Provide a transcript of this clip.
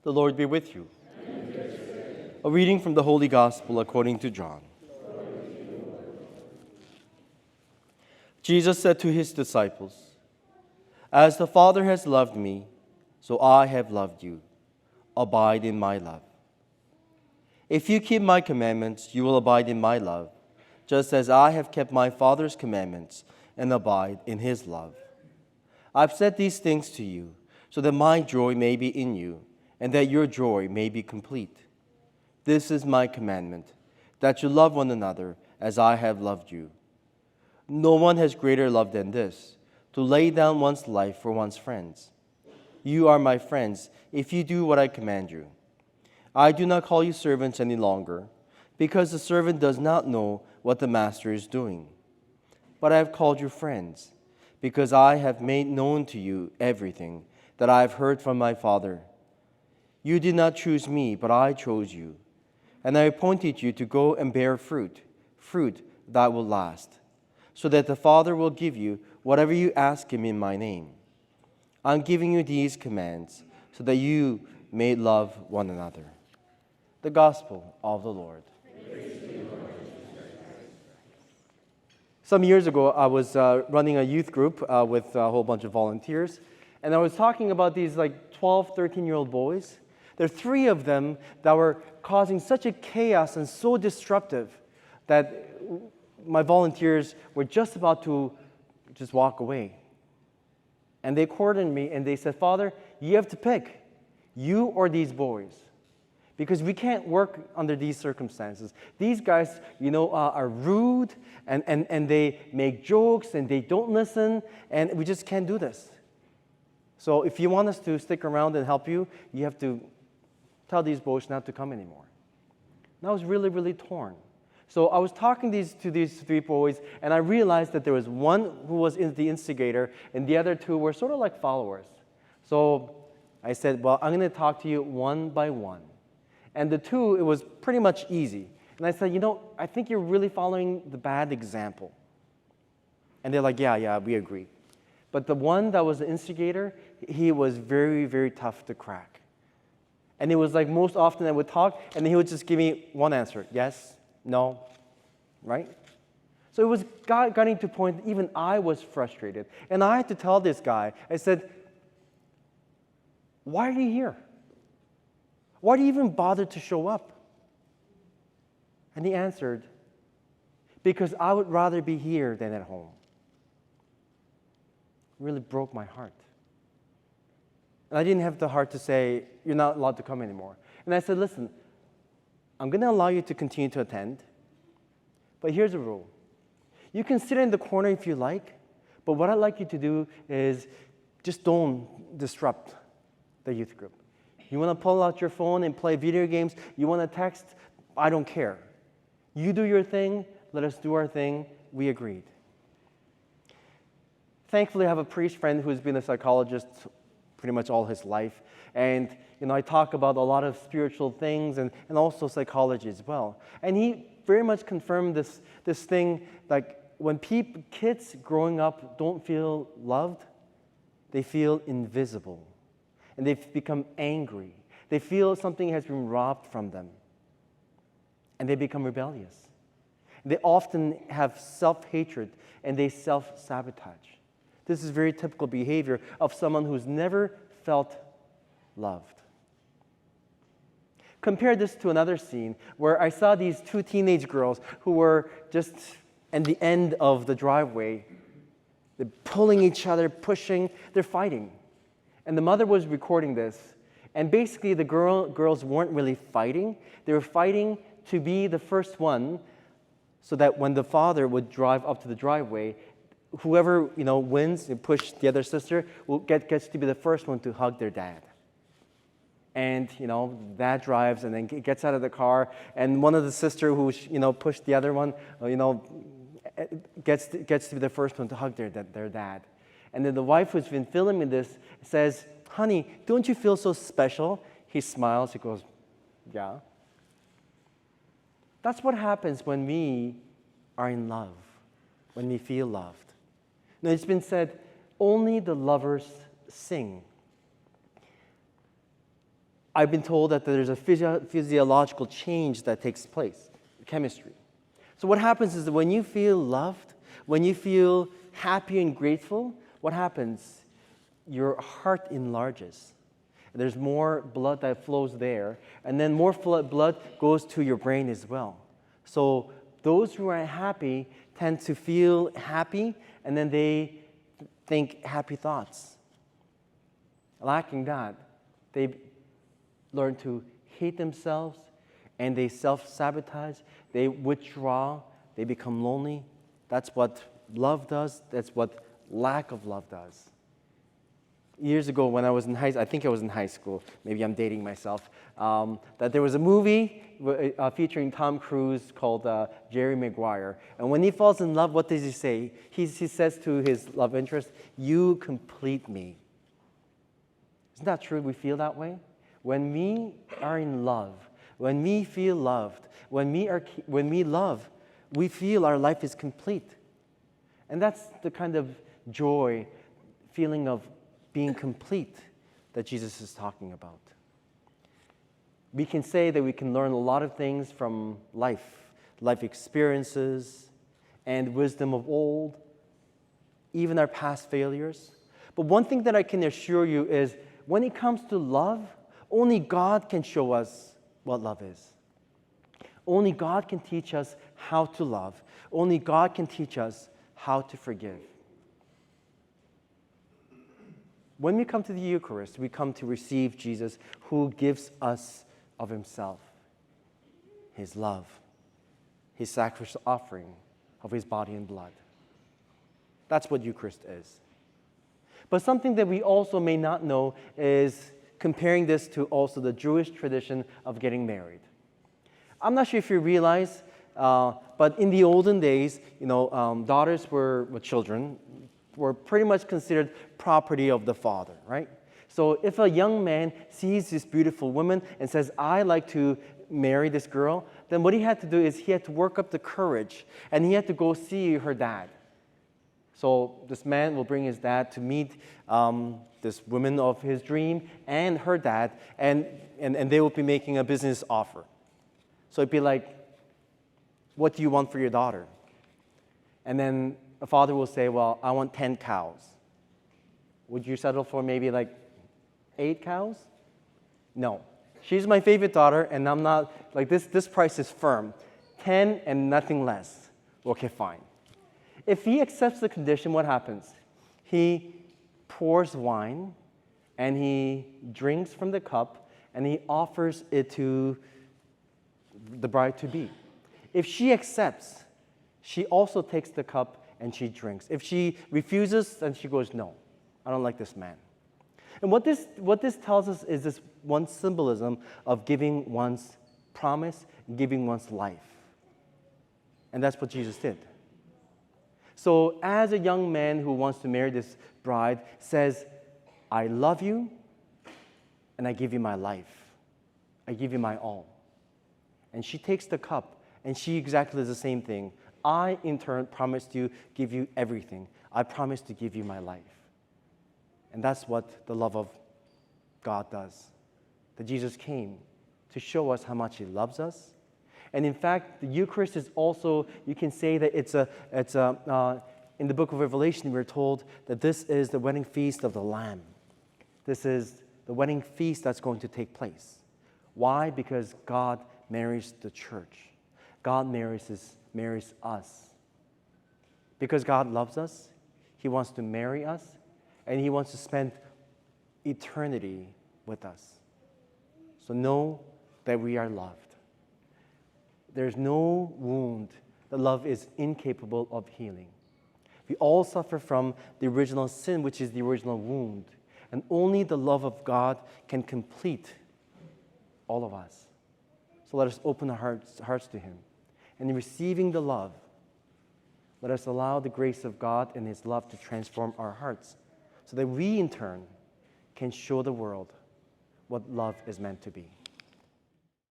The Lord be with you. A reading from the Holy Gospel according to John. Jesus said to his disciples, "As the Father has loved me, so I have loved you. Abide in my love. If you keep my commandments, you will abide in my love, just as I have kept my Father's commandments and abide in his love. I've said these things to you, so that my joy may be in you, and that your joy may be complete. This is my commandment, that you love one another as I have loved you. No one has greater love than this, to lay down one's life for one's friends. You are my friends if you do what I command you. I do not call you servants any longer, because the servant does not know what the master is doing. But I have called you friends, because I have made known to you everything that I have heard from my Father. You did not choose me, but I chose you, and I appointed you to go and bear fruit, fruit that will last, so that the Father will give you whatever you ask him in my name. I'm giving you these commands so that you may love one another." The Gospel of the Lord. Some years ago, I was running a youth group with a whole bunch of volunteers, and I was talking about these 12, 13-year-old boys. There are three of them that were causing such a chaos and so disruptive that my volunteers were just about to just walk away. And they coordinated me and they said, "Father, you have to pick, you or these boys, because we can't work under these circumstances. These guys, are rude and they make jokes and they don't listen, and we just can't do this. So if you want us to stick around and help you, you have to tell these boys not to come anymore." And I was really, really torn. So I was talking to these three boys, and I realized that there was one who was the instigator, and the other two were sort of like followers. So I said, "Well, I'm going to talk to you one by one." And the two, it was pretty much easy. And I said, "I think you're really following the bad example." And they're like, yeah, we agree. But the one that was the instigator, he was very, very tough to crack. And it was like most often I would talk, and he would just give me one answer: yes, no, right? So it was getting to the point that even I was frustrated. And I had to tell this guy, I said, "Why are you here? Why do you even bother to show up?" And he answered, "Because I would rather be here than at home." It really broke my heart. And I didn't have the heart to say, "You're not allowed to come anymore." And I said, "Listen, I'm going to allow you to continue to attend, but here's the rule. You can sit in the corner if you like, but what I'd like you to do is just don't disrupt the youth group. You want to pull out your phone and play video games, you want to text, I don't care. You do your thing, let us do our thing." We agreed. Thankfully, I have a priest friend who's been a psychologist pretty much all his life. And, I talk about a lot of spiritual things and also psychology as well. And he very much confirmed this thing, like when kids growing up don't feel loved, they feel invisible. And they've become angry. They feel something has been robbed from them. And they become rebellious. They often have self-hatred and they self-sabotage. This is very typical behavior of someone who's never felt loved. Compare this to another scene where I saw these two teenage girls who were just at the end of the driveway. They're pulling each other, pushing, they're fighting. And the mother was recording this. And basically the girls weren't really fighting. They were fighting to be the first one so that when the father would drive up to the driveway, whoever wins and push the other sister gets to be the first one to hug their dad. And dad drives and then gets out of the car, and one of the sister who pushed the other one, gets to be the first one to hug their dad. And then the wife who's been filming this says, "Honey, don't you feel so special?" He smiles. He goes, "Yeah." That's what happens when we are in love, when we feel loved. Now, it's been said, only the lovers sing. I've been told that there's a physiological change that takes place, chemistry. So what happens is that when you feel loved, when you feel happy and grateful, what happens? Your heart enlarges. There's more blood that flows there, and then more blood goes to your brain as well. So those who are happy tend to feel happy, and then they think happy thoughts. Lacking that, they learn to hate themselves, and they self-sabotage, they withdraw, they become lonely. That's what love does. That's what lack of love does. Years ago when I was in I think I was in high school, maybe I'm dating myself, that there was a movie featuring Tom Cruise called Jerry Maguire. And when he falls in love, what does he say? He says to his love interest, "You complete me." Isn't that true? We feel that way? When we are in love, when we feel loved, when we love, we feel our life is complete. And that's the kind of joy, feeling of being complete that Jesus is talking about. We can say that we can learn a lot of things from life experiences and wisdom of old, even our past failures. But one thing that I can assure you is when it comes to love, only God can show us what love is. Only God can teach us how to love. Only God can teach us how to forgive. When we come to the Eucharist, we come to receive Jesus who gives us of himself, his love, his sacrificial offering of his body and blood. That's what Eucharist is. But something that we also may not know is comparing this to also the Jewish tradition of getting married. I'm not sure if you realize, but in the olden days, daughters children were pretty much considered property of the father, right? So if a young man sees this beautiful woman and says, "I like to marry this girl," then what he had to do is he had to work up the courage and he had to go see her dad. So this man will bring his dad to meet this woman of his dream and her dad, and they will be making a business offer. So it'd be like, "What do you want for your daughter?" And then a father will say, "Well, I want 10 cows. Would you settle for maybe like 8 cows? No. She's my favorite daughter, and I'm not, like this price is firm. 10 and nothing less." Okay, fine. If he accepts the condition, what happens? He pours wine, and he drinks from the cup, and he offers it to the bride-to-be. If she accepts, she also takes the cup and she drinks. If she refuses, then she goes, "No, I don't like this man." And what this tells us is this one symbolism of giving one's promise, giving one's life. And that's what Jesus did. So as a young man who wants to marry this bride says, "I love you, and I give you my life. I give you my all." And she takes the cup, and she exactly does the same thing. "I, in turn, promise to give you everything. I promise to give you my life." And that's what the love of God does. That Jesus came to show us how much he loves us. And in fact, the Eucharist is also, you can say that in the book of Revelation, we're told that this is the wedding feast of the Lamb. This is the wedding feast that's going to take place. Why? Because God marries the church. God marries us. Because God loves us, he wants to marry us, and he wants to spend eternity with us. So know that we are loved. There's no wound that love is incapable of healing. We all suffer from the original sin, which is the original wound. And only the love of God can complete all of us. So let us open our hearts to him. And in receiving the love, let us allow the grace of God and his love to transform our hearts so that we, in turn, can show the world what love is meant to be.